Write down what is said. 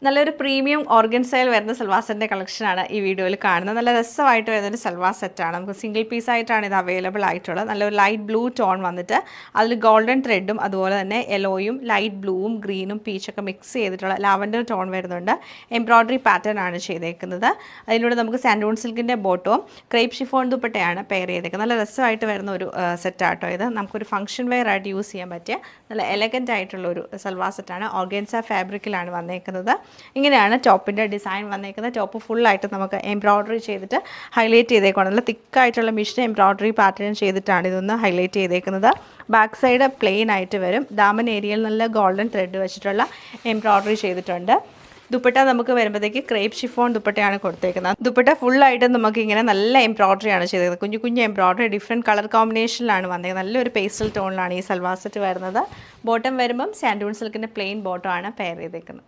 നല്ലൊരു പ്രീമിയം ഓർഗൻസയിൽ വരുന്ന സൽവാർ സെറ്റിൻ്റെ കളക്ഷനാണ് ഈ വീഡിയോയിൽ കാണുന്നത്. നല്ല രസമായിട്ട് വരുന്നൊരു സൽവാർ സെറ്റാണ്. നമുക്ക് സിംഗിൾ പീസായിട്ടാണ് ഇത് അവൈലബിൾ ആയിട്ടുള്ളത്. നല്ലൊരു ലൈറ്റ് ബ്ലൂ ടോൺ വന്നിട്ട് അതിൽ ഗോൾഡൻ ത്രെഡും അതുപോലെ തന്നെ യെല്ലോയും ലൈറ്റ് ബ്ലൂവും ഗ്രീനും പീച്ചൊക്കെ മിക്സ് ചെയ്തിട്ടുള്ള ലാവൻഡർ ടോൺ വരുന്നുണ്ട്. എംബ്രോയ്ഡറി പാറ്റേൺ ആണ് ചെയ്തേക്കുന്നത്. അതിലൂടെ നമുക്ക് സാൻഡൂൺ സിൽക്കിൻ്റെ ബോട്ടവും ക്രേപ്പ് ഷിഫോൺ ദുപ്പട്ടയാണ് പെയർ ചെയ്തേക്കുന്നത്. നല്ല രസമായിട്ട് വരുന്ന ഒരു സെറ്റാട്ടോ ഇത്. നമുക്കൊരു ഫംഗ്ഷൻ വെയർ ആയിട്ട് യൂസ് ചെയ്യാൻ പറ്റിയ നല്ല എലഗൻ്റ് ആയിട്ടുള്ള ഒരു സൽവാർ സെറ്റാണ്. ഓർഗൻസ ഫാബ്രിക്കിലാണ് വന്നേക്കുന്നത്. ഇങ്ങനെയാണ് ടോപ്പിൻ്റെ ഡിസൈൻ വന്നേക്കുന്നത്. ടോപ്പ് ഫുള്ളായിട്ട് നമുക്ക് എംബ്രോയ്ഡറി ചെയ്തിട്ട് ഹൈലൈറ്റ് ചെയ്തേക്കണം. നല്ല തിക്കായിട്ടുള്ള മിഷൻ എംബ്രോയ്ഡറി പാറ്റേൺ ചെയ്തിട്ടാണ് ഇതൊന്ന് ഹൈലൈറ്റ് ചെയ്തേക്കുന്നത്. ബാക്ക് സൈഡ് പ്ലെയിൻ ആയിട്ട് വരും. ദാമൻ ഏരിയയിൽ നല്ല ഗോൾഡൻ ത്രെഡ് വെച്ചിട്ടുള്ള എംബ്രോയ്ഡറി ചെയ്തിട്ടുണ്ട്. ദുപ്പട്ട നമുക്ക് വരുമ്പോഴത്തേക്ക് ക്രേപ്പ് ഷിഫോൺ ദുപ്പട്ടയാണ് കൊടുത്തേക്കുന്നത്. ദുപ്പട്ട ഫുള്ളായിട്ട് നമുക്ക് ഇങ്ങനെ നല്ല എംബ്രോയ്ഡറിയാണ് ചെയ്തത്. കുഞ്ഞു കുഞ്ഞു എംബ്രോയ്ഡറി ഡിഫറെൻറ്റ് കളർ കോമ്പിനേഷനിലാണ് വന്നേക്കുന്നത്. നല്ലൊരു പേസ്റ്റൽ ടോണിലാണ് ഈ സൽവാർ സെറ്റ് വരുന്നത്. ബോട്ടം വരുമ്പം സാൻഡൂൺ സിൽക്കിൻ്റെ പ്ലെയിൻ ബോട്ടം ആണ് പെയർ ചെയ്തേക്കുന്നത്.